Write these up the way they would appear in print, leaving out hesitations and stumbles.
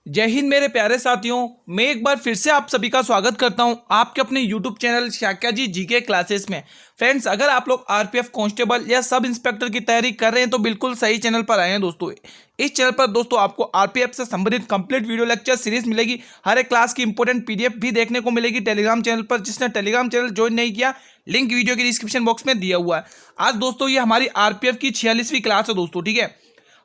जय हिंद मेरे प्यारे साथियों। मैं एक बार फिर से आप सभी का स्वागत करता हूं आपके अपने YouTube चैनल शाक्या जी जीके क्लासेस में। फ्रेंड्स, अगर आप लोग आरपीएफ कांस्टेबल या सब इंस्पेक्टर की तैयारी कर रहे हैं तो बिल्कुल सही चैनल पर आए हैं दोस्तों। इस चैनल पर दोस्तों आपको आरपीएफ से संबंधित कंप्लीट वीडियो लेक्चर सीरीज मिलेगी। हर एक क्लास की इंपॉर्टेंट पीडीएफ भी देखने को मिलेगी टेलीग्राम चैनल पर। जिसने टेलीग्राम चैनल ज्वाइन नहीं किया, लिंक वीडियो के डिस्क्रिप्शन बॉक्स में दिया हुआ है। आज दोस्तों ये हमारी आरपीएफ की 46वीं क्लास है दोस्तों। ठीक है,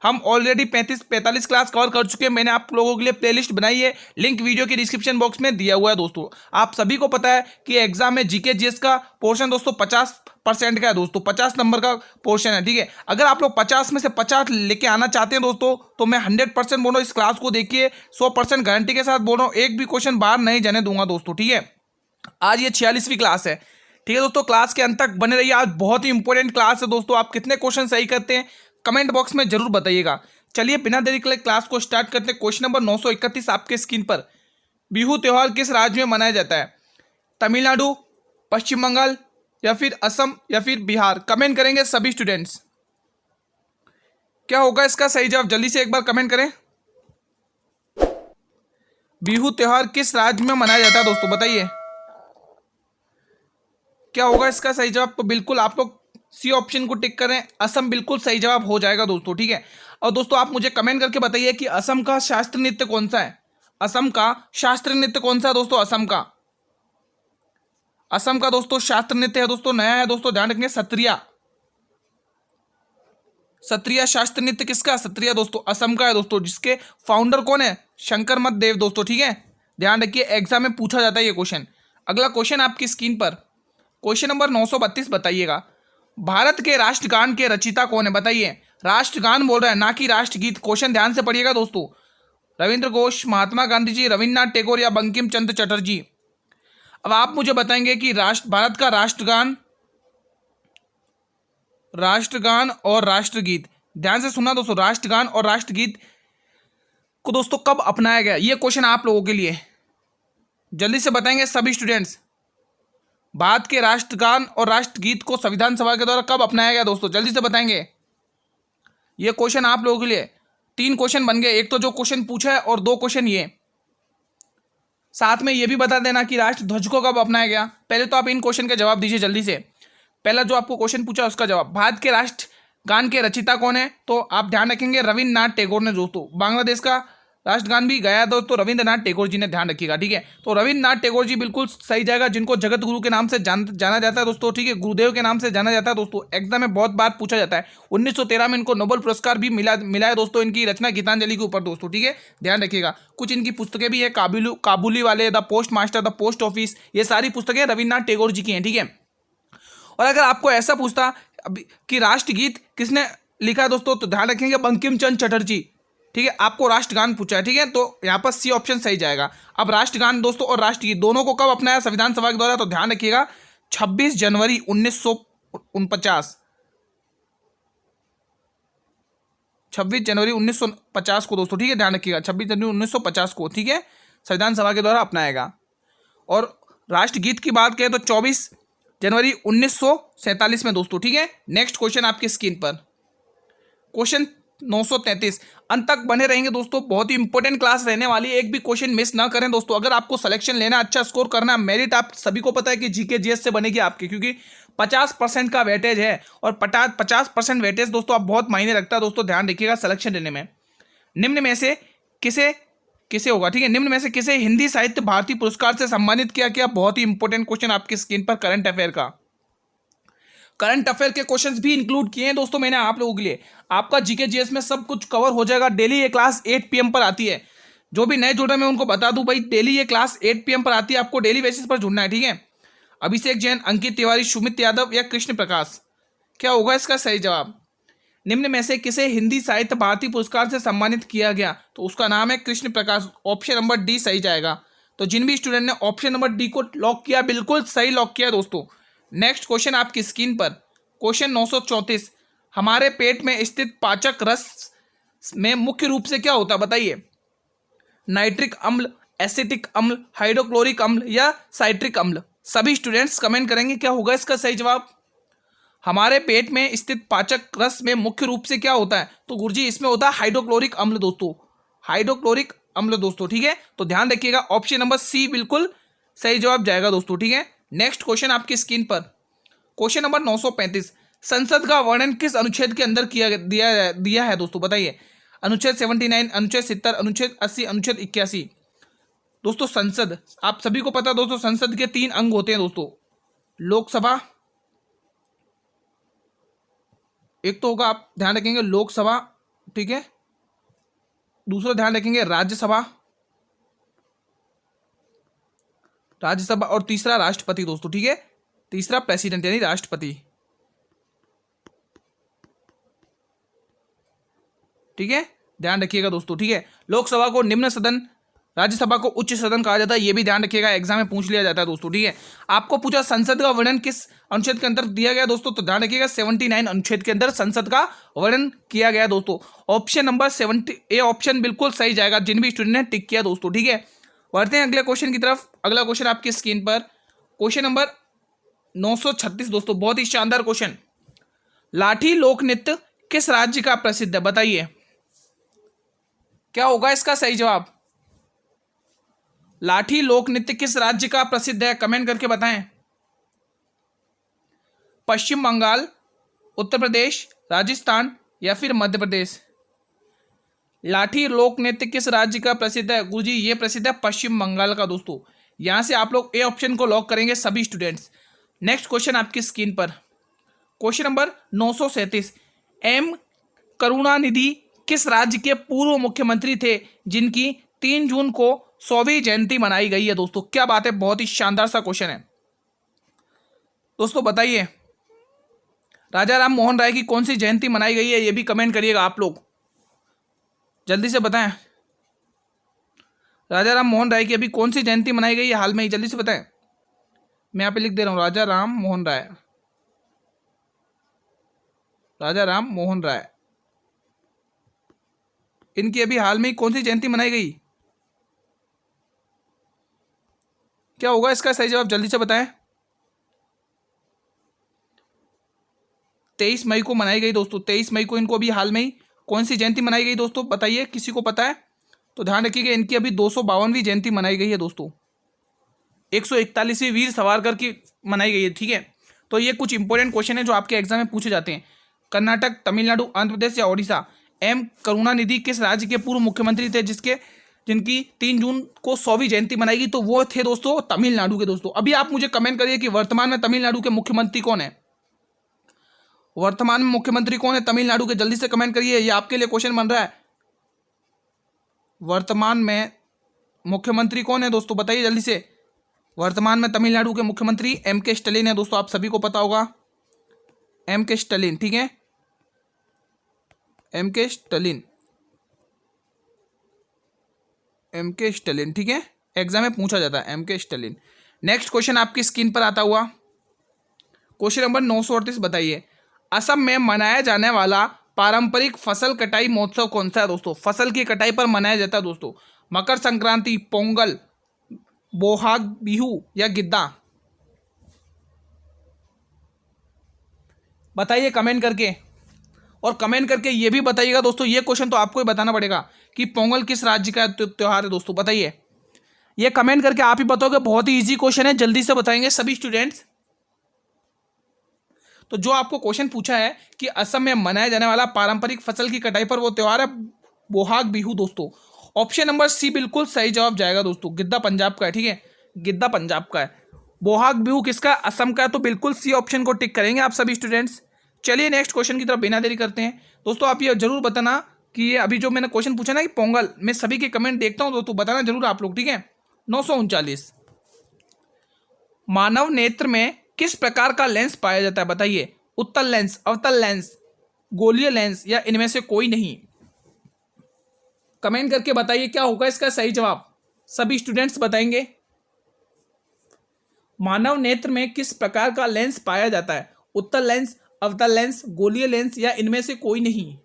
हम ऑलरेडी 45 क्लास कवर कर चुके हैं। मैंने आप लोगों के लिए प्लेलिस्ट बनाई है, लिंक वीडियो के डिस्क्रिप्शन बॉक्स में दिया हुआ है दोस्तों। आप सभी को पता है कि एग्जाम में जीके जीएस का पोर्शन दोस्तों 50% का है दोस्तों, 50 नंबर का पोर्शन है। ठीक है, अगर आप लोग 50 में से 50 लेके आना चाहते हैं दोस्तों तो मैं 100% बोल रहा हूँ, इस क्लास को देखिए। 100% गारंटी के साथ बोल रहा हूँ, एक भी क्वेश्चन बाहर नहीं जाने दूंगा दोस्तों। ठीक है, आज ये 46वीं क्लास है। ठीक है दोस्तों, क्लास के अंत तक बने रहिए। आज बहुत ही इंपॉर्टेंट क्लास है दोस्तों। आप कितने क्वेश्चन सही करते हैं कमेंट बॉक्स में जरूर बताइएगा। चलिए बिना देरी के लिए क्लास को स्टार्ट करते हैं। क्वेश्चन नंबर 931 आपके स्क्रीन पर। बिहू त्योहार किस राज्य में मनाया जाता है? तमिलनाडु, पश्चिम बंगाल या फिर असम या फिर बिहार? कमेंट करेंगे सभी स्टूडेंट्स। क्या होगा इसका सही जवाब? जल्दी से एक बार कमेंट करें। बिहू त्योहार किस राज्य में मनाया जाता है दोस्तों, बताइए क्या होगा इसका सही जवाब। तो बिल्कुल आप लोग सी ऑप्शन को टिक करें, असम बिल्कुल सही जवाब हो जाएगा दोस्तों। ठीक है, और दोस्तों आप मुझे कमेंट करके बताइए कि असम का शास्त्रीय नृत्य कौन सा है। असम का शास्त्रीय नृत्य कौन सा है दोस्तों? असम का दोस्तों शास्त्रीय नृत्य है दोस्तों, नया है दोस्तों, ध्यान रखेंगे, सत्रिया। सत्रिया शास्त्रीय नृत्य किसका? सत्रिया दोस्तों असम का है दोस्तों, जिसके फाउंडर कौन है? शंकर मत देव दोस्तों। ठीक है, ध्यान रखिए, एग्जाम में पूछा जाता है ये क्वेश्चन। अगला क्वेश्चन आपकी स्क्रीन पर, क्वेश्चन नंबर 932 बताइएगा। भारत के राष्ट्रगान के रचयिता कौन है? बताइए। राष्ट्रगान बोल रहा है, ना कि राष्ट्रगीत। क्वेश्चन ध्यान से पढ़िएगा दोस्तों। रविंद्र घोष, महात्मा गांधी जी, रविन्द्रनाथ टैगोर या बंकिम चंद्र चटर्जी? अब आप मुझे बताएंगे कि भारत का राष्ट्रगान और राष्ट्रगीत, ध्यान से सुनना दोस्तों, राष्ट्रगान और राष्ट्रगीत को दोस्तों कब अपनाया गया? ये क्वेश्चन आप लोगों के लिए, जल्दी से बताएंगे सभी स्टूडेंट्स। भारत के राष्ट्रगान और राष्ट्रगीत को संविधान सभा के द्वारा कब अपनाया गया दोस्तों? जल्दी से बताएंगे। ये क्वेश्चन आप लोगों के लिए 3 क्वेश्चन बन गए, एक तो जो क्वेश्चन पूछा है और 2 क्वेश्चन ये। साथ में ये भी बता देना कि राष्ट्र ध्वज को कब अपनाया गया। पहले तो आप इन क्वेश्चन के जवाब दीजिए जल्दी से। पहला जो आपको क्वेश्चन पूछा उसका जवाब। भारत के राष्ट्रगान के रचयिता कौन है? तो आप ध्यान रखेंगे रविन्द्रनाथ टैगोर ने दोस्तों। बांग्लादेश का राष्ट्रगान भी गाया दोस्तों रविन्द्रनाथ टैगोर जी ने, ध्यान रखिएगा। ठीक है, तो रविन्द्रनाथ टैगोर जी बिल्कुल सही जाएगा, जिनको जगत गुरु के नाम से जाना जाता है दोस्तों। ठीक है, गुरुदेव के नाम से जाना जाता है दोस्तों। एग्जाम में बहुत बार पूछा जाता है। 1913 में इनको नोबेल पुरस्कार भी मिला है दोस्तों, इनकी रचना गीतांजलि के ऊपर दोस्तों। ठीक है, ध्यान रखिएगा। कुछ इनकी पुस्तकें भी है, काबुली वाले, the post master, the post office, ये सारी पुस्तकें रविन्द्रनाथ टैगोर जी की हैं। ठीक है, और अगर आपको ऐसा पूछता कि राष्ट्रगीत किसने लिखा है दोस्तों, तो ध्यान रखेंगे बंकिम चंद्र चटर्जी। ठीक है, आपको राष्ट्रगान पूछा है। ठीक है, तो यहाँ पर सी ऑप्शन सही जाएगा। अब राष्ट्रगान दोस्तों और राष्ट्रगीत दोनों को कब अपनाया संविधान सभा के द्वारा? तो ध्यान रखिएगा 26 जनवरी 1949। 26 जनवरी 1950 को दोस्तों। ठीक है, ध्यान रखिएगा 26 जनवरी 1950 को। ठीक है, संविधान सभा के द्वारा अपनाएगा। और राष्ट्रगीत की बात करें तो 24 जनवरी 1947 में दोस्तों। ठीक है, नेक्स्ट क्वेश्चन आपकी स्क्रीन पर, क्वेश्चन 933। अंत तक बने रहेंगे दोस्तों, बहुत ही इंपॉर्टेंट क्लास रहने वाली है, एक भी क्वेश्चन मिस ना करें दोस्तों। अगर आपको सिलेक्शन लेना, अच्छा स्कोर करना, मेरिट आप सभी को पता है कि जीके जीएस से बनेगी आपकी, क्योंकि 50% का वेटेज है। और 50% वेटेज दोस्तों आप बहुत मायने रखता है दोस्तों, ध्यान रखिएगा सिलेक्शन लेने में। निम्न में से किसे होगा? ठीक है, निम्न में से किसे हिंदी साहित्य भारती पुरस्कार से सम्मानित किया गया? बहुत ही इंपॉर्टेंट क्वेश्चन आपकी स्क्रीन पर, करंट अफेयर का। करंट अफेयर के क्वेश्चंस भी इंक्लूड किए हैं दोस्तों मैंने आप लोगों के लिए। आपका जीके जीएस में सब कुछ कवर हो जाएगा। डेली ये क्लास 8 PM पर आती है। जो भी नए जुड़ रहे हैं मैं उनको बता दूं भाई, डेली ये क्लास 8 PM पर आती है, आपको डेली बेसिस पर जुड़ना है। ठीक है, अभिषेक जैन, अंकित तिवारी, सुमित यादव या कृष्ण प्रकाश? क्या होगा इसका सही जवाब? निम्न में से किसे हिंदी साहित्य भारती पुरस्कार से सम्मानित किया गया? तो उसका नाम है Krishna Prakash. Option number D सही जाएगा। तो जिन भी स्टूडेंट ने ऑप्शन नंबर डी को लॉक किया, बिल्कुल सही लॉक किया दोस्तों। नेक्स्ट क्वेश्चन आपकी स्क्रीन पर, क्वेश्चन 934। हमारे पेट में स्थित पाचक रस में मुख्य रूप से क्या होता है? बताइए। नाइट्रिक अम्ल, एसिटिक अम्ल, हाइड्रोक्लोरिक अम्ल या साइट्रिक अम्ल? सभी स्टूडेंट्स कमेंट करेंगे क्या होगा इसका सही जवाब। हमारे पेट में स्थित पाचक रस में मुख्य रूप से क्या होता है? तो गुरुजी इसमें होता है हाइड्रोक्लोरिक अम्ल दोस्तों। हाइड्रोक्लोरिक अम्ल दोस्तों, ठीक है। तो ध्यान रखिएगा, ऑप्शन नंबर सी बिल्कुल सही जवाब जाएगा दोस्तों, ठीक है। नेक्स्ट क्वेश्चन आपकी स्क्रीन पर, क्वेश्चन नंबर 935, संसद का वर्णन किस अनुच्छेद के अंदर दिया है दोस्तों, बताइए। अनुच्छेद 79, अनुच्छेद 70, अनुच्छेद 80, अनुच्छेद 81। दोस्तों संसद, आप सभी को पता है दोस्तों, संसद के 3 अंग होते हैं दोस्तों। लोकसभा, एक तो होगा, आप ध्यान रखेंगे लोकसभा, ठीक है। दूसरा ध्यान रखेंगे राज्यसभा, और तीसरा राष्ट्रपति दोस्तों, ठीक है। तीसरा प्रेसिडेंट यानी राष्ट्रपति, ठीक है। ध्यान रखिएगा दोस्तों, ठीक है। लोकसभा को निम्न सदन, राज्यसभा को उच्च सदन कहा जाता है, ये भी ध्यान रखिएगा, एग्जाम में पूछ लिया जाता है दोस्तों, ठीक है। आपको पूछा संसद का वर्णन किस अनुच्छेद के अंदर दिया गया दोस्तों, तो ध्यान रखिएगा 79 अनुच्छेद के अंदर संसद का वर्णन किया गया दोस्तों। ऑप्शन नंबर 70 ए ऑप्शन बिल्कुल सही जाएगा, जिन भी स्टूडेंट ने टिक किया दोस्तों, ठीक है। बढ़ते हैं अगले क्वेश्चन की तरफ। अगला क्वेश्चन आपकी स्क्रीन पर, क्वेश्चन नंबर 936 दोस्तों, बहुत ही शानदार क्वेश्चन। लाठी लोक नृत्य किस राज्य का प्रसिद्ध है, बताइए। क्या होगा इसका सही जवाब? लाठी लोक नृत्य किस राज्य का प्रसिद्ध है, कमेंट करके बताएं। पश्चिम बंगाल, उत्तर प्रदेश, राजस्थान या फिर मध्य प्रदेश। लाठी लोक नृत्य किस राज्य का प्रसिद्ध है? गुरुजी ये प्रसिद्ध है पश्चिम बंगाल का दोस्तों। यहां से आप लोग ए ऑप्शन को लॉक करेंगे सभी स्टूडेंट्स। नेक्स्ट क्वेश्चन आपकी स्क्रीन पर, क्वेश्चन नंबर 937, एम करुणानिधि किस राज्य के पूर्व मुख्यमंत्री थे जिनकी 3 जून को 100वीं जयंती मनाई गई है दोस्तों? क्या बात है, बहुत ही शानदार सा क्वेश्चन है दोस्तों। बताइए राजा राम मोहन राय की कौन सी जयंती मनाई गई है, ये भी कमेंट करिएगा आप लोग, जल्दी से बताएं। राजा राम मोहन राय की अभी कौन सी जयंती मनाई गई है हाल में ही, जल्दी से बताएं। मैं यहाँ पे लिख दे रहा हूँ, राजा राम मोहन राय, राजा राम मोहन राय, इनकी अभी हाल में ही कौन सी जयंती मनाई गई? क्या होगा इसका सही जवाब, जल्दी से बताएं। 23 मई को मनाई गई दोस्तों, 23 मई को इनको अभी हाल में ही कौन सी जयंती मनाई गई दोस्तों, बताइए, किसी को पता है तो ध्यान रखिएगा। इनकी अभी 252वीं जयंती मनाई गई है दोस्तों, 141वीं वीर सावरकर की मनाई गई है, ठीक है। तो ये कुछ इंपॉर्टेंट क्वेश्चन है जो आपके एग्जाम में पूछे जाते हैं। कर्नाटक, तमिलनाडु, आंध्र प्रदेश या ओडिशा। एम करुणानिधि किस राज्य के पूर्व मुख्यमंत्री थे जिनकी 3 जून को 100वीं जयंती मनाई गई? तो वो थे दोस्तों तमिलनाडु के दोस्तों। अभी आप मुझे कमेंट करिए कि वर्तमान में तमिलनाडु के मुख्यमंत्री कौन है, वर्तमान में मुख्यमंत्री कौन है तमिलनाडु के, जल्दी से कमेंट करिए, ये आपके लिए क्वेश्चन बन रहा है। वर्तमान में मुख्यमंत्री कौन है दोस्तों, बताइए जल्दी से। वर्तमान में तमिलनाडु के मुख्यमंत्री एम के स्टालिन है दोस्तों, आप सभी को पता होगा, एम के स्टालिन, ठीक है, एम के स्टालिन, एम के स्टालिन, ठीक है, एग्जाम में पूछा जाता है एम के स्टालिन। नेक्स्ट क्वेश्चन आपकी स्क्रीन पर आता हुआ, क्वेश्चन नंबर 938, बताइए असम में मनाया जाने वाला पारंपरिक फसल कटाई महोत्सव कौन सा है दोस्तों? फसल की कटाई पर मनाया जाता है दोस्तों। मकर संक्रांति, पोंगल, बोहाग बिहू या गिद्दा? बताइए कमेंट करके, और कमेंट करके ये भी बताइएगा दोस्तों, ये क्वेश्चन तो आपको ही बताना पड़ेगा कि पोंगल किस राज्य का त्योहार है दोस्तों, बताइए। ये कमेंट करके आप ही बताओगे, बहुत ही इजी क्वेश्चन है, जल्दी से बताएंगे सभी स्टूडेंट्स। तो जो आपको क्वेश्चन पूछा है कि असम में मनाया जाने वाला पारंपरिक फसल की कटाई पर वो त्योहार है बोहाग बिहू दोस्तों। ऑप्शन नंबर सी बिल्कुल सही जवाब जाएगा दोस्तों, गिद्दा पंजाब का है, ठीक है, गिद्दा पंजाब का है। बोहाग बिहू किसका? असम का। तो बिल्कुल सी ऑप्शन को टिक करेंगे आप सभी स्टूडेंट्स। चलिए नेक्स्ट क्वेश्चन की तरफ बिना देरी करते हैं दोस्तों। आप ये जरूर बताना कि ये अभी जो मैंने क्वेश्चन पूछा ना कि पोंगल, मैं सभी के कमेंट देखता हूँ दोस्तों, बताना जरूर आप लोग, ठीक है। 939, मानव नेत्र में किस प्रकार का लेंस पाया जाता है, बताइए। उत्तल लेंस, अवतल लेंस, गोलीय लेंस या इनमें से कोई नहीं? कमेंट करके बताइए क्या होगा इसका सही जवाब, सभी स्टूडेंट्स बताएंगे। मानव नेत्र में किस प्रकार का लेंस पाया जाता है? उत्तल लेंस, अवतल लेंस, गोलीय लेंस या इनमें से कोई नहीं?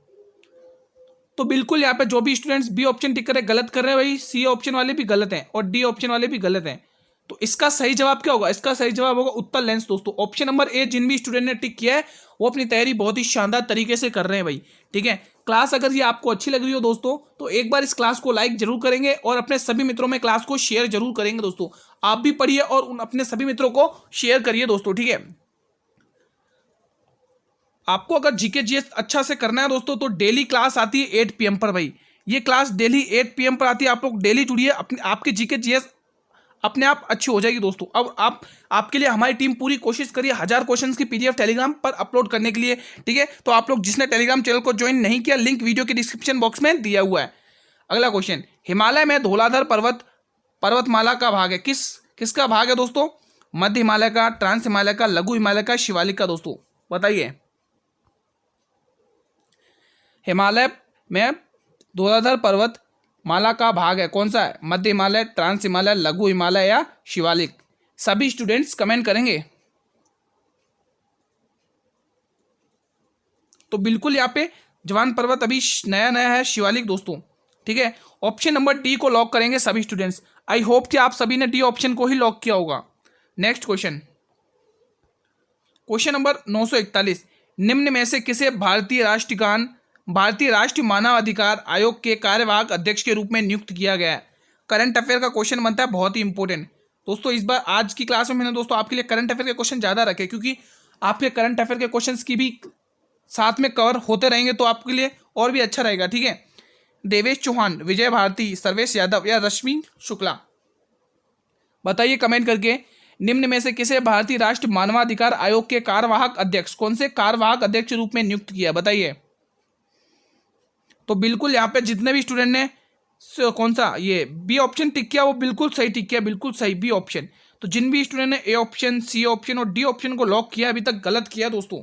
तो बिल्कुल यहाँ पे जो भी स्टूडेंट्स बी ऑप्शन टिक कर रहे गलत कर रहे हैं भाई, सी ऑप्शन वाले भी गलत हैं और डी ऑप्शन वाले भी गलत हैं। तो इसका सही जवाब क्या होगा? इसका सही जवाब होगा उत्तल लेंस दोस्तों। ऑप्शन नंबर ए जिन भी स्टूडेंट ने टिक किया है वो अपनी तैयारी बहुत ही शानदार तरीके से कर रहे हैं भाई, ठीक है। क्लास अगर ये आपको अच्छी लग रही हो दोस्तों तो एक बार इस क्लास को लाइक जरूर करेंगे और अपने सभी मित्रों में क्लास को शेयर जरूर करेंगे दोस्तों। आप भी पढ़िए और उन अपने सभी मित्रों को शेयर करिए दोस्तों, ठीक है। आपको अगर जीके जीएस अच्छा से करना है दोस्तों तो डेली क्लास आती है 8 PM पर भाई। ये क्लास डेली 8 PM पर आती है, आप लोग डेली जुड़िए, अपने आपकी जीके जीएस अपने आप अच्छी हो जाएगी दोस्तों। अब आपके लिए हमारी टीम पूरी कोशिश करिए 1000 क्वेश्चंस की पीडीएफ टेलीग्राम पर अपलोड करने के लिए, ठीक है। तो आप लोग जिसने टेलीग्राम चैनल को ज्वाइन नहीं किया, लिंक वीडियो के डिस्क्रिप्शन बॉक्स में दिया हुआ है। अगला क्वेश्चन, हिमालय में धौलाधर पर्वतमाला का भाग है, किसका भाग है दोस्तों? मध्य हिमालय का, ट्रांस हिमालय का, लघु हिमालय का, शिवालिक का दोस्तों, बताइए। हिमालय में धौलाधर पर्वत माला का भाग है, कौन सा है? मध्य हिमालय, ट्रांस हिमालय, लघु हिमालय या शिवालिक? सभी स्टूडेंट्स कमेंट करेंगे। तो बिल्कुल यहाँ पे जवान पर्वत अभी नया नया है, शिवालिक दोस्तों, ठीक है। ऑप्शन नंबर डी को लॉक करेंगे सभी स्टूडेंट्स। आई होप कि आप सभी ने डी ऑप्शन को ही लॉक किया होगा। नेक्स्ट क्वेश्चन, क्वेश्चन नंबर 941, निम्न में से किसे भारतीय राष्ट्रीय मानवाधिकार आयोग के कार्यवाहक अध्यक्ष के रूप में नियुक्त किया गया है? करंट अफेयर का क्वेश्चन बनता है, बहुत ही इंपॉर्टेंट दोस्तों। इस बार आज की क्लास में मैंने दोस्तों आपके लिए करंट अफेयर के क्वेश्चन ज़्यादा रखे, क्योंकि आपके करंट अफेयर के क्वेश्चंस की भी साथ में कवर होते रहेंगे तो आपके लिए और भी अच्छा रहेगा, ठीक है। देवेश चौहान, विजय भारती, सर्वेश यादव या रश्मि शुक्ला? बताइए कमेंट करके। निम्न में से किसे भारतीय राष्ट्रीय मानवाधिकार आयोग के कार्यवाहक अध्यक्ष, कौन से कार्यवाहक अध्यक्ष के रूप में नियुक्त किया, बताइए। तो बिल्कुल यहाँ पे जितने भी स्टूडेंट ने कौन सा ये बी ऑप्शन टिक किया वो बिल्कुल सही टिक किया, बिल्कुल सही बी ऑप्शन। तो जिन भी स्टूडेंट ने ए ऑप्शन, सी ऑप्शन और डी ऑप्शन को लॉक किया अभी तक गलत किया दोस्तों।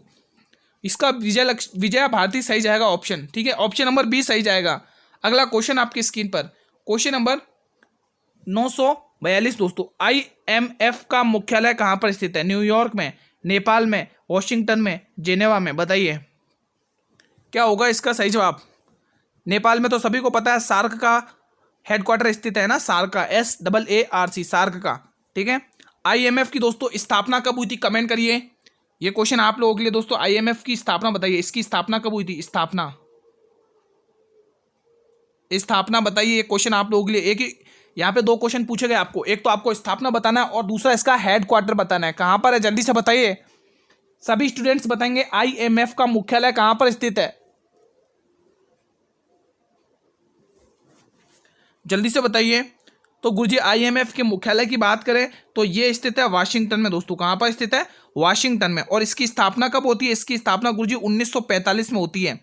इसका विजय भारती सही जाएगा ऑप्शन, ठीक है। ऑप्शन नंबर बी सही जाएगा। अगला क्वेश्चन आपकी स्क्रीन पर, क्वेश्चन नंबर 942 दोस्तों, IMF का मुख्यालय कहाँ पर स्थित है? न्यूयॉर्क में, नेपाल में, वॉशिंगटन में, जेनेवा में? बताइए क्या होगा इसका सही जवाब। नेपाल में तो सभी को पता है, सार्क का हेडक्वार्टर स्थित है ना, सार्क का, SAARC, सार्क का, ठीक है। IMF की दोस्तों स्थापना कब हुई थी, कमेंट करिए। ये क्वेश्चन आप लोगों के लिए दोस्तों, IMF की स्थापना बताइए, इसकी स्थापना कब हुई थी? स्थापना बताइए। ये क्वेश्चन आप लोगों के लिए, एक यहाँ पे 2 क्वेश्चन पूछे गए आपको, एक तो आपको स्थापना बताना है और दूसरा इसका हेडक्वार्टर बताना है, कहाँ पर है, जल्दी से बताइए। सभी स्टूडेंट्स बताएंगे IMF का मुख्यालय कहाँ पर स्थित है, जल्दी से बताइए। तो गुरुजी IMF के मुख्यालय की बात करें तो ये स्थित है वाशिंगटन में दोस्तों। कहाँ पर स्थित है? वाशिंगटन में। और इसकी स्थापना कब होती है? इसकी स्थापना गुरुजी 1945 में होती है।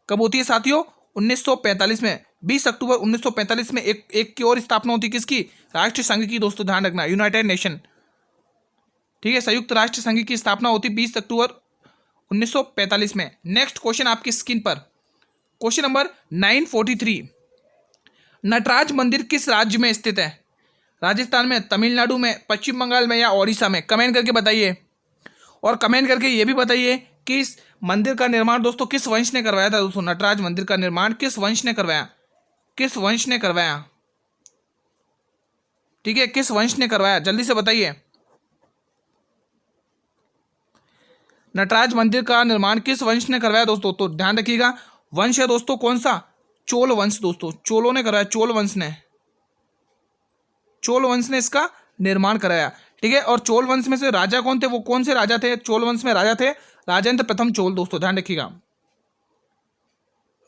कब होती है साथियों? 1945 में, 20 अक्टूबर 1945 में। एक की और स्थापना होती है, किसकी? राष्ट्र संघ की दोस्तों, ध्यान रखना, यूनाइटेड नेशन, ठीक है। संयुक्त राष्ट्र संघ की स्थापना होती 20 अक्टूबर 1945 में। नेक्स्ट क्वेश्चन आपकी स्क्रीन पर, क्वेश्चन नंबर 943, नटराज मंदिर किस राज्य में स्थित है? राजस्थान में, तमिलनाडु में, पश्चिम बंगाल में या ओडिशा में? कमेंट करके बताइए। और कमेंट करके ये भी बताइए कि इस मंदिर का निर्माण दोस्तों किस वंश ने करवाया था दोस्तों? नटराज मंदिर का निर्माण किस वंश ने करवाया? किस वंश ने करवाया, ठीक है, किस वंश ने करवाया? जल्दी से बताइए। नटराज मंदिर का निर्माण किस वंश ने करवाया दोस्तों? तो ध्यान रखिएगा, वंश है दोस्तों कौन सा? चोल वंश दोस्तों, चोलों ने कराया, चोल वंश ने इसका निर्माण कराया, ठीक है। और चोल वंश में से राजा कौन थे? वो कौन से राजा थे? चोल वंश में राजा थे राजेंद्र प्रथम चोल दोस्तों, ध्यान रखिएगा,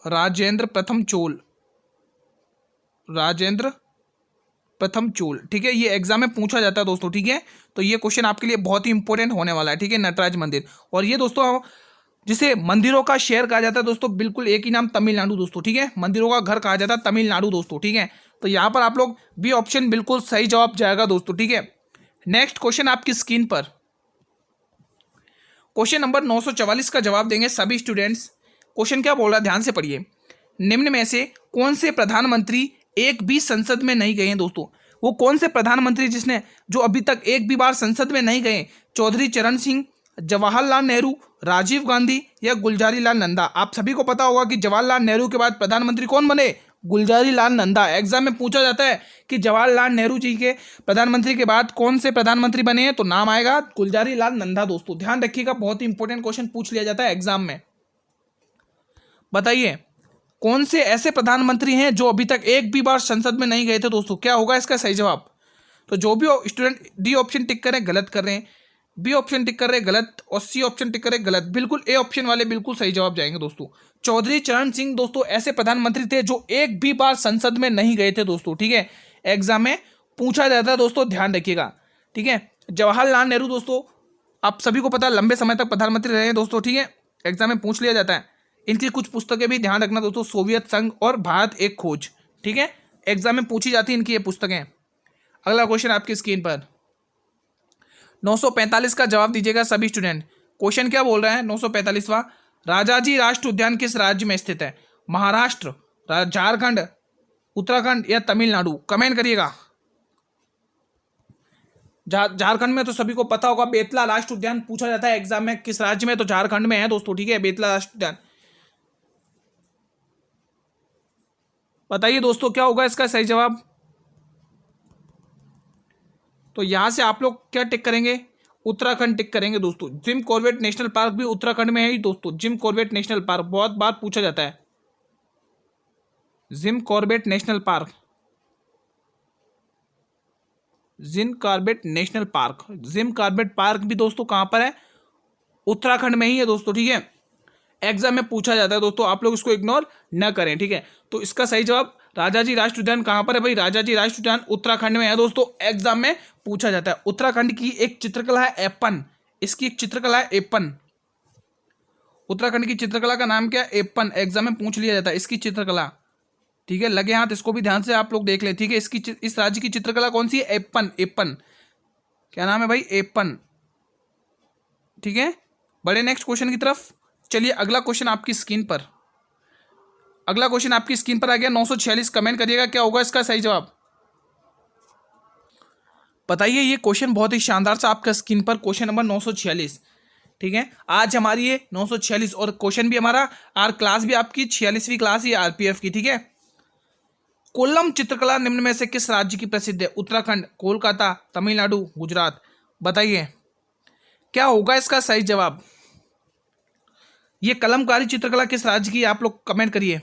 राजेंद्र प्रथम चोल, ठीक है। ये एग्जाम में पूछा जाता है दोस्तों, ठीक है। तो ये क्वेश्चन आपके लिए बहुत ही इंपॉर्टेंट होने वाला है, ठीक है। नटराज मंदिर, और ये दोस्तों जिसे मंदिरों का शहर कहा जाता है दोस्तों, बिल्कुल एक ही नाम, तमिलनाडु दोस्तों, ठीक है। मंदिरों का घर कहा जाता है तमिलनाडु दोस्तों, ठीक है। तो यहाँ पर आप लोग बी ऑप्शन बिल्कुल सही जवाब जाएगा दोस्तों, ठीक है। नेक्स्ट क्वेश्चन आपकी स्क्रीन पर, क्वेश्चन नंबर 944 का जवाब देंगे सभी स्टूडेंट्स। क्वेश्चन क्या बोल रहा है, ध्यान से पढ़िए। निम्न में से कौन से प्रधानमंत्री एक भी संसद में नहीं गए हैं दोस्तों? वो कौन से प्रधानमंत्री जो अभी तक एक भी बार संसद में नहीं गए? चौधरी चरण सिंह, जवाहरलाल नेहरू, राजीव गांधी या गुलजारी लाल नंदा? आप सभी को पता होगा कि जवाहरलाल नेहरू के बाद प्रधानमंत्री कौन बने? गुलजारी लाल नंदा। एग्जाम में पूछा जाता है कि जवाहरलाल नेहरू जी के प्रधानमंत्री के बाद कौन से प्रधानमंत्री बने हैं, तो नाम आएगा गुलजारी लाल नंदा दोस्तों, ध्यान रखिएगा, बहुत ही इंपॉर्टेंट क्वेश्चन पूछ लिया जाता है एग्जाम में। बताइए कौन से ऐसे प्रधानमंत्री हैं जो अभी तक एक भी बार संसद में नहीं गए थे दोस्तों? क्या होगा इसका सही जवाब? तो जो भी स्टूडेंट डी ऑप्शन टिक करें गलत कर रहे हैं, बी ऑप्शन टिक कर रहे गलत, और सी ऑप्शन टिक करे गलत। बिल्कुल ए ऑप्शन वाले बिल्कुल सही जवाब जाएंगे दोस्तों। चौधरी चरण सिंह दोस्तों ऐसे प्रधानमंत्री थे जो एक भी बार संसद में नहीं गए थे दोस्तों, ठीक है। एग्जाम में पूछा जाता है दोस्तों, ध्यान रखिएगा, ठीक है। जवाहरलाल नेहरू दोस्तों आप सभी को पता है लंबे समय तक प्रधानमंत्री रहे हैं दोस्तों, ठीक है। एग्जाम में पूछ लिया जाता है। इनकी कुछ पुस्तकें भी ध्यान रखना दोस्तों, सोवियत संघ और भारत एक खोज, ठीक है। एग्जाम में पूछी जाती है इनकी ये पुस्तकें। अगला क्वेश्चन आपकी स्क्रीन पर 945 का जवाब दीजिएगा सभी स्टूडेंट। क्वेश्चन क्या बोल रहा है 945वां, राजाजी राष्ट्रीय उद्यान किस राज्य में स्थित है? महाराष्ट्र, झारखंड, उत्तराखंड या तमिलनाडु? कमेंट करिएगा। झारखंड में तो सभी को पता होगा, बेतला राष्ट्रीय उद्यान पूछा जाता है एग्जाम में किस राज्य में, तो झारखंड में है दोस्तों, ठीक है, बेतला राष्ट्रीय उद्यान। बताइए दोस्तों क्या होगा इसका सही जवाब? तो यहां से आप लोग क्या टिक करेंगे? उत्तराखंड टिक करेंगे दोस्तों। जिम कॉर्बेट नेशनल पार्क भी उत्तराखंड में है ही दोस्तों। जिम कॉर्बेट नेशनल पार्क बहुत बार पूछा जाता है। Jim Corbett national park, Jim Corbett national park, Jim Corbett park भी दोस्तों कहां पर है? उत्तराखंड में ही है दोस्तों, ठीक है। एग्जाम में पूछा जाता है दोस्तों, आप लोग इसको इग्नोर न करें, ठीक है। तो इसका सही जवाब राजाजी राष्ट्रीय उद्यान कहां पर है भाई? राजाजी राष्ट्रीय उद्यान उत्तराखंड में है दोस्तों। एग्जाम में पूछा जाता है। उत्तराखंड की एक चित्रकला है एप्पन, इसकी एक चित्रकला है एप्पन। उत्तराखंड की चित्रकला का नाम क्या है? एप्पन। एग्जाम में पूछ लिया जाता है इसकी चित्रकला, ठीक है। लगे हाथ इसको भी ध्यान से आप लोग देख लें, ठीक है। इसकी इस राज्य की चित्रकला कौन सी है? एप्पन। एप्पन क्या नाम है भाई? एप्पन, ठीक है। बड़े नेक्स्ट क्वेश्चन की तरफ चलिए। अगला क्वेश्चन आपकी स्क्रीन पर, अगला क्वेश्चन आपकी स्क्रीन पर आ गया 946। कमेंट करिएगा क्या होगा इसका सही जवाब? बताइए। ये क्वेश्चन बहुत ही शानदार सा आपका स्क्रीन पर क्वेश्चन नंबर 946, ठीक है। आज हमारी ये 946 और क्वेश्चन भी हमारा आर क्लास भी आपकी 46वीं क्लास ही आरपीएफ की, ठीक है। कोल्लम चित्रकला निम्न में से किस राज्य की प्रसिद्ध है? उत्तराखंड, कोलकाता, तमिलनाडु, गुजरात? बताइए क्या होगा इसका सही जवाब? ये कलमकारी चित्रकला किस राज्य की? आप लोग कमेंट करिए।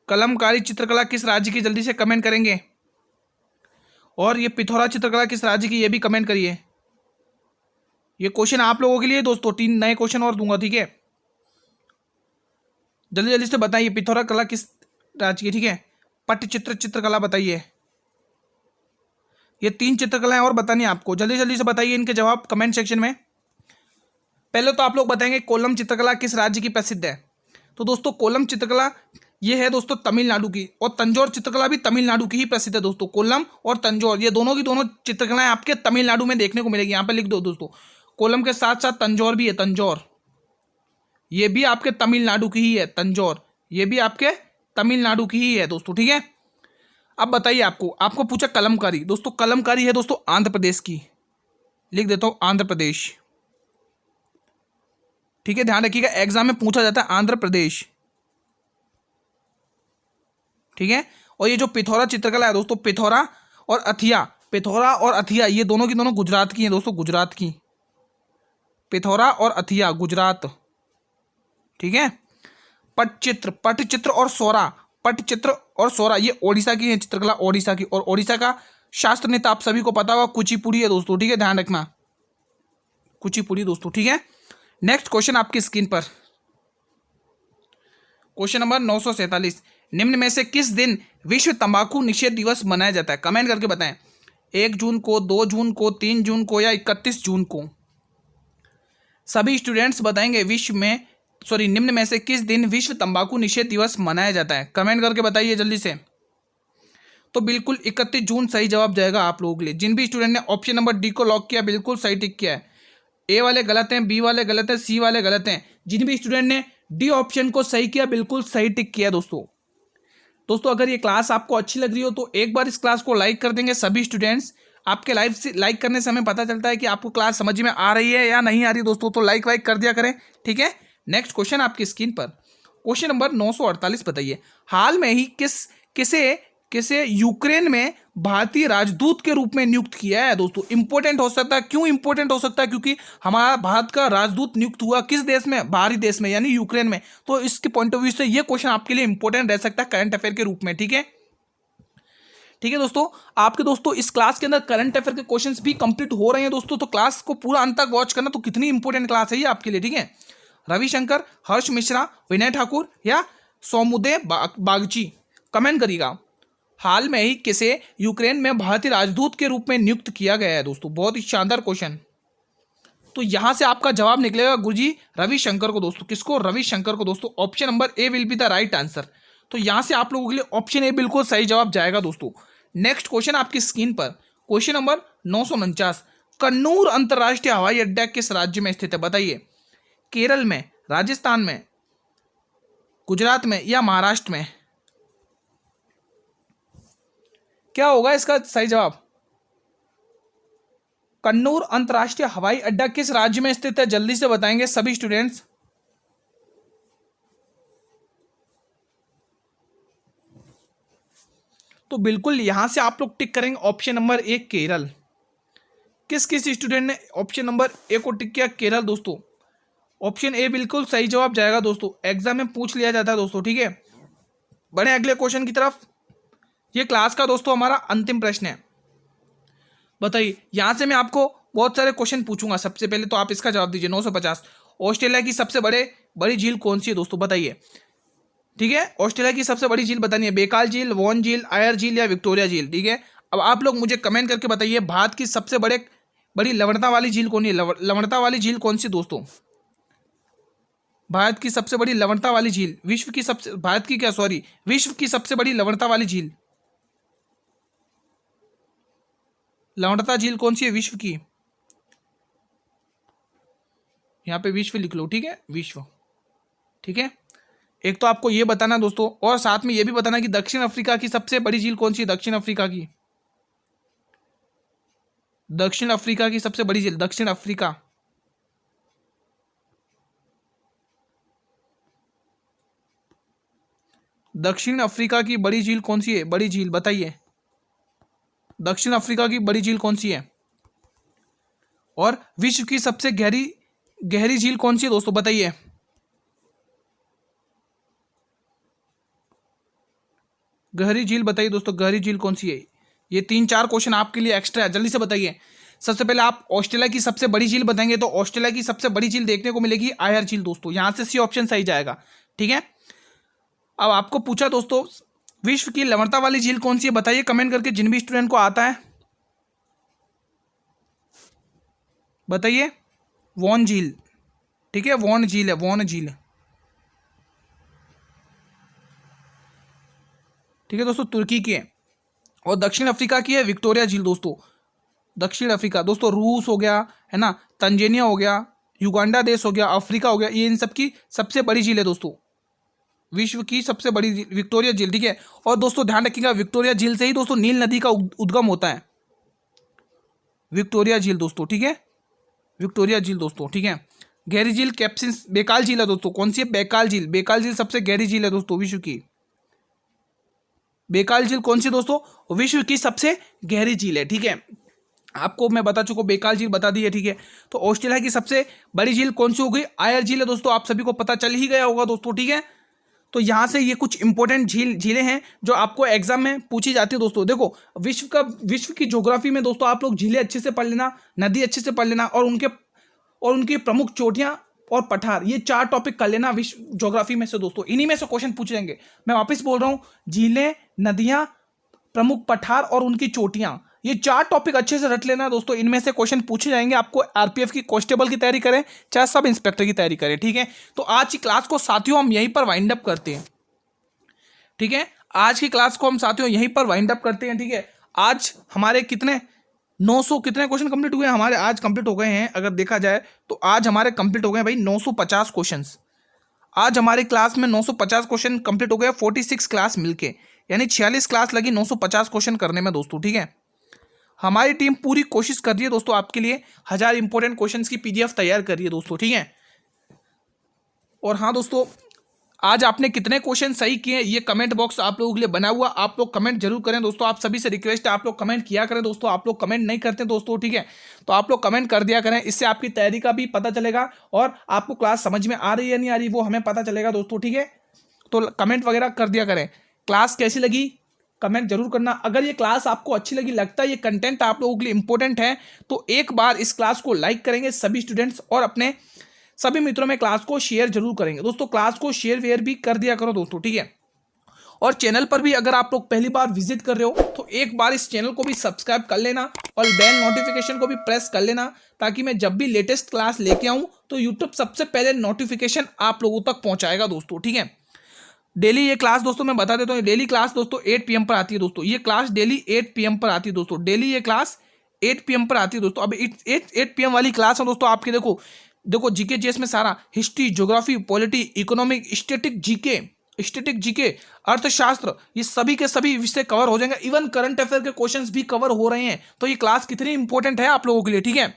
कलमकारी चित्रकला किस राज्य की? जल्दी से कमेंट करेंगे। और ये पिथौरा चित्रकला किस राज्य की? ये भी कमेंट करिए। ये क्वेश्चन आप लोगों के लिए दोस्तों, 3 नए क्वेश्चन और दूंगा, ठीक है। जल्दी जल्दी से बताइए पिथौरा कला किस राज्य की, ठीक है। पट्टचित्र चित्रकला बताइए। ये 3 चित्रकलाएं और बतानी है आपको, जल्दी जल्दी से बताइए इनके जवाब कमेंट सेक्शन में। पहले तो आप लोग बताएंगे कोल्लम चित्रकला किस राज्य की प्रसिद्ध है। तो दोस्तों कोल्लम चित्रकला ये है दोस्तों तमिलनाडु की, और तंजौर चित्रकला भी तमिलनाडु की ही प्रसिद्ध है दोस्तों। कोल्लम और तंजौर ये दोनों की दोनों चित्रकलाएं आपके तमिलनाडु में देखने को मिलेगी। यहाँ पे लिख दो दोस्तों, कोल्लम के साथ साथ तंजौर भी है। तंजौर ये भी आपके तमिलनाडु की ही है। तंजौर ये भी आपके तमिलनाडु की ही है दोस्तों, ठीक है। अब बताइए आपको पूछा कलमकारी। दोस्तों कलमकारी है दोस्तों आंध्र प्रदेश की, लिख देता हूं आंध्र प्रदेश, ठीक है। ध्यान रखिएगा एग्जाम में पूछा जाता है आंध्र प्रदेश, ठीक है। और ये जो पिथौरा चित्रकला है दोस्तों, पिथौरा और अथिया, पिथौरा और अथिया ये दोनों की दोनों गुजरात की हैं दोस्तों, गुजरात की। पिथौरा और अथिया गुजरात, ठीक है। पटचित्र और सोरा, पटचित्र और सोरा ये ओडिशा की है चित्रकला, ओडिशा की। और ओडिशा का शास्त्र नृत्य आप सभी को पता होगा कुचिपुड़ी है दोस्तों, ठीक है। ध्यान रखना कुचिपुड़ी दोस्तों, ठीक है। नेक्स्ट क्वेश्चन आपकी स्क्रीन पर, क्वेश्चन नंबर 947। निम्न में से किस दिन विश्व तंबाकू निषेध दिवस मनाया जाता है? कमेंट करके बताएं। 1 जून को, 2 जून को, 3 जून को या 31 जून को? सभी स्टूडेंट्स बताएंगे निम्न में से किस दिन विश्व तंबाकू निषेध दिवस मनाया जाता है? कमेंट करके बताइए जल्दी से। तो बिल्कुल 31 जून सही जवाब जाएगा आप लोगों के लिए। जिन भी स्टूडेंट ने ऑप्शन नंबर डी को लॉक किया बिल्कुल सही टिक किया है। ए वाले गलत हैं, बी वाले गलत हैं, सी वाले गलत हैं। जिन भी स्टूडेंट ने डी ऑप्शन को सही किया बिल्कुल सही टिक किया दोस्तों अगर ये क्लास आपको अच्छी लग रही हो तो एक बार इस क्लास को लाइक कर देंगे सभी स्टूडेंट्स। आपके लाइक करने से हमें पता चलता है कि आपको क्लास समझ में आ रही है या नहीं आ रही दोस्तों, तो लाइक कर दिया करें, ठीक है। नेक्स्ट क्वेश्चन आपकी स्क्रीन पर, क्वेश्चन नंबर 948 बताइए। हाल में ही किसे किसे यूक्रेन में भारतीय राजदूत के रूप में नियुक्त किया है दोस्तों। इंपॉर्टेंट हो सकता है, क्यों इंपॉर्टेंट हो सकता है? क्योंकि हमारा भारत का राजदूत नियुक्त हुआ किस देश में? बाहरी देश में, यानी यूक्रेन में। तो इसके पॉइंट ऑफ व्यू से ये क्वेश्चन आपके लिए इंपॉर्टेंट रह सकता है करंट अफेयर के रूप में। ठीक है, ठीक है दोस्तों, आपके दोस्तों इस क्लास के अंदर करंट अफेयर के क्वेश्चंस भी कंप्लीट हो रहे हैं दोस्तों, तो क्लास को पूरा अंत तक वॉच करना। तो कितनी इंपॉर्टेंट क्लास है ये आपके लिए। ठीक है, रविशंकर, हर्ष मिश्रा, विनय ठाकुर या सौमुदय बागची, कमेंट करिएगा। हाल में ही किसे यूक्रेन में भारतीय राजदूत के रूप में नियुक्त किया गया है दोस्तों? बहुत ही शानदार क्वेश्चन। तो यहां से आपका जवाब निकलेगा गुरुजी रविशंकर को दोस्तों। किसको? रविशंकर को दोस्तों। Option number A will be the right answer. तो यहां से आप लोगों के लिए ऑप्शन ए बिल्कुल सही जवाब जाएगा दोस्तों। नेक्स्ट क्वेश्चन आपकी स्क्रीन पर, क्वेश्चन नंबर 949। कन्नूर अंतर्राष्ट्रीय हवाई अड्डा किस राज्य में स्थित है? बताइए। केरल में, राजस्थान में, गुजरात में या महाराष्ट्र में? क्या होगा इसका सही जवाब? कन्नूर अंतर्राष्ट्रीय हवाई अड्डा किस राज्य में स्थित है? जल्दी से बताएंगे सभी स्टूडेंट्स। तो बिल्कुल यहां से आप लोग टिक करेंगे ऑप्शन नंबर ए केरल। किस किस स्टूडेंट ने ऑप्शन नंबर ए को टिक किया? केरल दोस्तों। ऑप्शन ए बिल्कुल सही जवाब जाएगा दोस्तों। एग्जाम में पूछ लिया जाता है दोस्तों। ठीक है, बढ़े अगले क्वेश्चन की तरफ। ये क्लास का दोस्तों हमारा अंतिम प्रश्न है। बताइए, यहां से मैं आपको बहुत सारे क्वेश्चन पूछूंगा। सबसे पहले तो आप इसका जवाब दीजिए। 950। ऑस्ट्रेलिया की सबसे बड़ी झील कौन सी है दोस्तों? बताइए। ठीक है, ऑस्ट्रेलिया की सबसे बड़ी झील बतानी है। बेकाल झील, वॉन झील, आयर झील या विक्टोरिया झील। ठीक है, अब आप लोग मुझे कमेंट करके बताइए भारत की सबसे बड़ी लवणता वाली झील कौन है? लवणता वाली झील कौन सी दोस्तों? भारत की सबसे बड़ी लवणता वाली झील, विश्व की सबसे बड़ी लवणता वाली झील, लवणता झील कौन सी है विश्व की? यहां पे विश्व लिख लो। ठीक है, विश्व। ठीक है, एक तो आपको ये बताना दोस्तों, और साथ में ये भी बताना कि दक्षिण अफ्रीका की सबसे बड़ी झील कौन सी है? दक्षिण अफ्रीका की सबसे बड़ी झील, दक्षिण अफ्रीका। दक्षिण अफ्रीका की बड़ी झील कौन सी है? बड़ी झील बताइए। दक्षिण अफ्रीका की बड़ी झील कौन सी है? और विश्व की सबसे गहरी झील कौन सी है दोस्तों? बताइए। गहरी झील बताइए दोस्तों, गहरी झील कौन सी है? ये 3-4 क्वेश्चन आपके लिए एक्स्ट्रा है, जल्दी से बताइए। सबसे पहले आप ऑस्ट्रेलिया की सबसे बड़ी झील बताएंगे तो ऑस्ट्रेलिया की सबसे बड़ी झील देखने को मिलेगी आयर झील दोस्तों। यहां से सी ऑप्शन सही जाएगा। ठीक है, अब आपको पूछा दोस्तों विश्व की लवणता वाली झील कौन सी है? बताइए कमेंट करके, जिन भी स्टूडेंट को आता है बताइए। वॉन झील। ठीक है, वॉन झील है, वॉन झील। ठीक है दोस्तों, तुर्की की है। और दक्षिण अफ्रीका की है विक्टोरिया झील दोस्तों। दक्षिण अफ्रीका दोस्तों, रूस हो गया है ना, तंजानिया हो गया, युगांडा देश हो गया, अफ्रीका हो गया, ये इन सब की सबसे बड़ी झील है दोस्तों। विश्व की सबसे बड़ी विक्टोरिया झील। ठीक है, और दोस्तों ध्यान रखिएगा विक्टोरिया झील से ही दोस्तों नील नदी का उद्गम होता है। विक्टोरिया झील दोस्तों। ठीक है, विक्टोरिया झील दोस्तों। ठीक है, गहरी झील कैप्सिन बेकाल झील है दोस्तों। कौन सी है? बेकाल झील। बेकाल झील सबसे गहरी झील है दोस्तों विश्व की। बेकाल झील कौन सी दोस्तों? विश्व की सबसे गहरी झील है। ठीक है, आपको मैं बता चुका, बेकाल झील बता दी है। ठीक है, तो ऑस्ट्रेलिया की सबसे बड़ी झील कौन सी हो गई? आयर झील है दोस्तों। आप सभी को पता चल ही गया होगा दोस्तों। ठीक है, तो यहां से ये कुछ इंपॉर्टेंट झीलें हैं जो आपको एग्जाम में पूछी जाती है दोस्तों। देखो, विश्व की ज्योग्राफी में दोस्तों आप लोग झीलें अच्छे से पढ़ लेना, नदी अच्छे से पढ़ लेना, और उनकी प्रमुख चोटियां और पठार, ये 4 टॉपिक कर लेना विश्व ज्योग्राफी में से दोस्तों। इन्हीं में से क्वेश्चन पूछे जाएंगे। मैं वापस बोल रहा हूं, झीलें, नदियां, प्रमुख पठार और उनकी चोटियां, ये 4 टॉपिक अच्छे से रट लेना दोस्तों। इनमें से क्वेश्चन पूछे जाएंगे। आपको आरपीएफ की कांस्टेबल की तैयारी करें चाहे सब इंस्पेक्टर की तैयारी करें। ठीक है, तो आज की क्लास को साथियों हम यहीं पर वाइंड अप करते हैं। ठीक है, आज की क्लास को हम साथियों यहीं पर वाइंड अप करते हैं। ठीक है, आज हमारे कितने 900 कितने क्वेश्चन कंप्लीट हुए? हमारे आज कंप्लीट हो गए हैं, अगर देखा जाए तो आज हमारे कंप्लीट हो गए भाई 950 क्वेश्चंस। आज हमारी क्लास में 950 क्वेश्चन कंप्लीट हो गए, 46 क्लास मिलके, यानी 46 क्लास लगी 950 क्वेश्चन करने में दोस्तों। ठीक है, हमारी टीम पूरी कोशिश कर रही है दोस्तों आपके लिए 1000 इंपॉर्टेंट क्वेश्चन की PDF तैयार कर रही है दोस्तों। ठीक है, और हाँ दोस्तों, आज आपने कितने क्वेश्चन सही किए ये कमेंट बॉक्स आप लोगों के लिए बना हुआ, आप लोग कमेंट जरूर करें दोस्तों। आप सभी से रिक्वेस्ट है आप लोग कमेंट किया करें दोस्तों। आप लोग कमेंट नहीं करते दोस्तों, ठीक है, तो आप लोग कमेंट कर दिया करें, इससे आपकी तैयारी का भी पता चलेगा और आपको क्लास समझ में आ रही है नहीं आ रही वो हमें पता चलेगा दोस्तों, ठीक है। तो कमेंट वगैरह कर दिया करें। क्लास कैसी लगी कमेंट जरूर करना। अगर ये क्लास आपको अच्छी लगी, लगता है ये कंटेंट आप लोगों के लिए इंपॉर्टेंट है, तो एक बार इस क्लास को लाइक करेंगे सभी स्टूडेंट्स और अपने सभी मित्रों में क्लास को शेयर जरूर करेंगे दोस्तों। क्लास को शेयर वेयर भी कर दिया करो दोस्तों, ठीक है। और चैनल पर भी अगर आप लोग पहली बार विजिट कर रहे हो तो एक बार इस चैनल को भी सब्सक्राइब कर लेना और बेल नोटिफिकेशन को भी प्रेस कर लेना, ताकि मैं जब भी लेटेस्ट क्लास लेके आऊं तो यूट्यूब सबसे पहले नोटिफिकेशन आप लोगों तक पहुंचाएगा दोस्तों, ठीक है। डेली ये क्लास दोस्तों मैं बता देता हूँ, डेली क्लास दोस्तों 8 PM पर आती है दोस्तों। ये क्लास डेली 8 PM पर आती है दोस्तों। डेली ये क्लास 8 PM पर आती है दोस्तों। अब 8 PM वाली क्लास है दोस्तों आपके। देखो जीके जीएस में सारा history, geography, polity, economic, static GK, अर्थशास्त्र, ये सभी के सभी विषय कवर हो जाएंगे। इवन करंट अफेयर के क्वेश्चंस भी कवर हो रहे हैं। तो ये क्लास कितनी इंपॉर्टेंट है आप लोगों के लिए, ठीक है।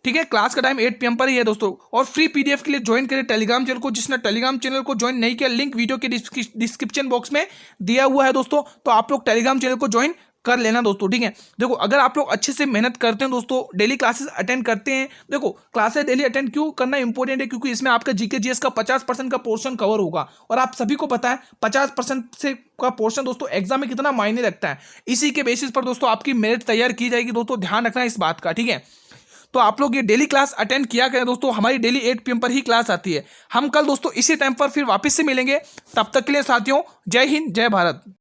ठीक है, क्लास का टाइम 8 PM पर ही है दोस्तों। और फ्री पीडीएफ के लिए ज्वाइन करें टेलीग्राम चैनल को। जिसने टेलीग्राम चैनल को ज्वाइन नहीं किया, लिंक वीडियो के डिस्क्रिप्शन बॉक्स में दिया हुआ है दोस्तों। तो आप लोग टेलीग्राम चैनल को ज्वाइन कर लेना दोस्तों, ठीक है। देखो अगर आप लोग अच्छे से मेहनत करते हैं दोस्तों, डेली क्लासेस अटेंड करते हैं, देखो क्लासेस डेली अटेंड क्यों करना इंपॉर्टेंट है, क्योंकि इसमें आपका जीके जीएस का 50% का पोर्शन कवर होगा। और आप सभी को पता है 50% से का पोर्शन दोस्तों एग्जाम में कितना मायने रखता है। इसी के बेसिस पर दोस्तों आपकी मेरिट तैयार की जाएगी दोस्तों, ध्यान रखना इस बात का, ठीक है। तो आप लोग ये डेली क्लास अटेंड किया करें दोस्तों। हमारी डेली 8 PM पर ही क्लास आती है। हम कल दोस्तों इसी टाइम पर फिर वापस से मिलेंगे। तब तक के लिए साथियों, जय हिंद, जय भारत।